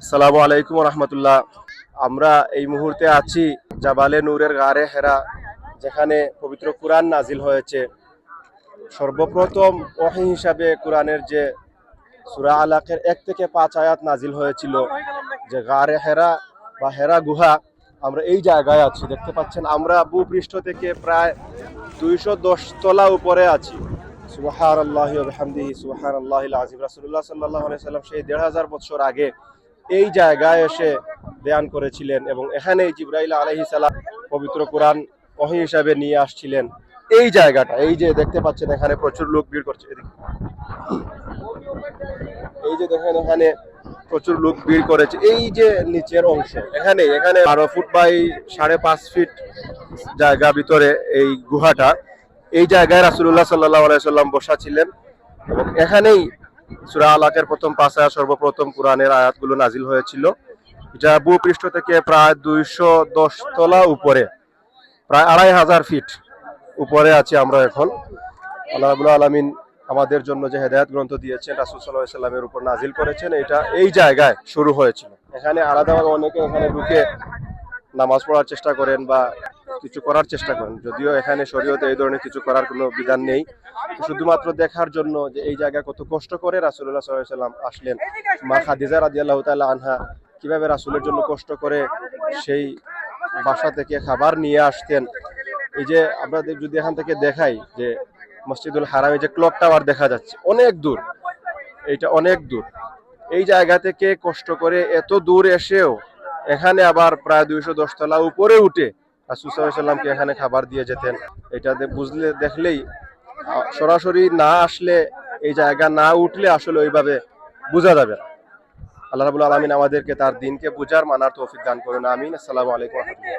আসসালামু আলাইকুম রহমতুল্লাহ। আমরা এই মুহূর্তে আছি জাবালে নূরের গারে হেরা, যেখানে পবিত্র কুরআন নাজিল হয়েছে। সর্বপ্রথম ওহী হিসাবে কুরআনের যে সূরা আলাকের 1 থেকে 5 আয়াত নাজিল হয়েছিল, যে গারে হেরা বা হেরা গুহা, আমরা এই জায়গায় আছি। দেখতে পাচ্ছেন আমরা ভূপৃষ্ঠ থেকে প্রায় 210 তলা উপরে আছি। সুবহানাল্লাহি ওয়া বিহামদিহি সুবহানাল্লাহিল আযীম। রাসূলুল্লাহ সাল্লাল্লাহু আলাইহি সাল্লাম সেই 1500 বছর আগে এই জায়গায় এসে বয়ান করেছিলেন এবং এখানেই জিবরাইল আলাইহিস সালাম পবিত্র কোরআন ওহী হিসাবে নিয়ে আসছিলেন। এই জায়গাটা, এই যে দেখতে পাচ্ছেন এখানে প্রচুর লোক ভিড় করছে, এই যে দেখেন এখানে প্রচুর লোক ভিড় করেছে। এই যে নিচের অংশ, এখানে এখানে 12 ফুট বাই 5.5 ফিট জায়গা ভিতরে এই গুহাটা। এই জায়গায় রাসূলুল্লাহ সাল্লাল্লাহু আলাইহি সাল্লাম বসা ছিলেন এবং এখানেই সূরা আলাকের প্রথম 5 আয়াত সর্বপ্রথম কোরআনের আয়াতগুলো নাজিল হয়েছিল। যা ভূপৃষ্ঠ থেকে প্রায় 210 তলা উপরে, প্রায় 2500 ফিট উপরে আছি আমরা এখন। আল্লাহ রাব্বুল আলামিন আমাদের জন্য যে হেদায়েত গ্রন্থ দিয়েছেন, রাসূল সাল্লাল্লাহু আলাইহি সাল্লামের উপর নাজিল করেছেন, এটা এই জায়গায় শুরু হয়েছিল। এখানে আলাদাভাবে অনেকে এখানে ঢুকে নামাজ পড়ার চেষ্টা করেন বা কিছু করার চেষ্টা করেন, যদিও এখানে শরীয়তে এই ধরনের কিছু করার কোনো বিধান নেই। শুধুমাত্র দেখার জন্য যে এই জায়গা কত কষ্ট করে রাসূলুল্লাহ সাল্লাল্লাহু আলাইহি সাল্লাম আসলেন। মা খাদিজা রাদিয়াল্লাহু তাআলা আনহা কিভাবে রাসূলের জন্য কষ্ট করে সেই বাসা থেকে খাবার নিয়ে আসতেন। এই যে আমরা যদি এখান থেকে দেখাই যে মসজিদুল হারামে যে ক্লক টাওয়ার দেখা যাচ্ছে, অনেক দূর, এইটা অনেক দূর। এই জায়গা থেকে কষ্ট করে এত দূর এসেও এখানে আবার প্রায় 210 তলা উপরে উঠে রাসূল সাল্লাল্লাহু আলাইহি সাল্লামকে এখানে খাবার দিয়ে যেতেন। এটা বুঝলে দেখলেই, সরাসরি না আসলে, এই জায়গা না উঠলে আসলে ওইভাবে বোঝা যাবে না। আল্লাহ রাব্বুল আলামিন আমাদেরকে তার দ্বীনকে বুঝার মানার তৌফিক দান করুন, আমিন। আসসালামু আলাইকুম ওয়া রাহমাতুল্লাহ।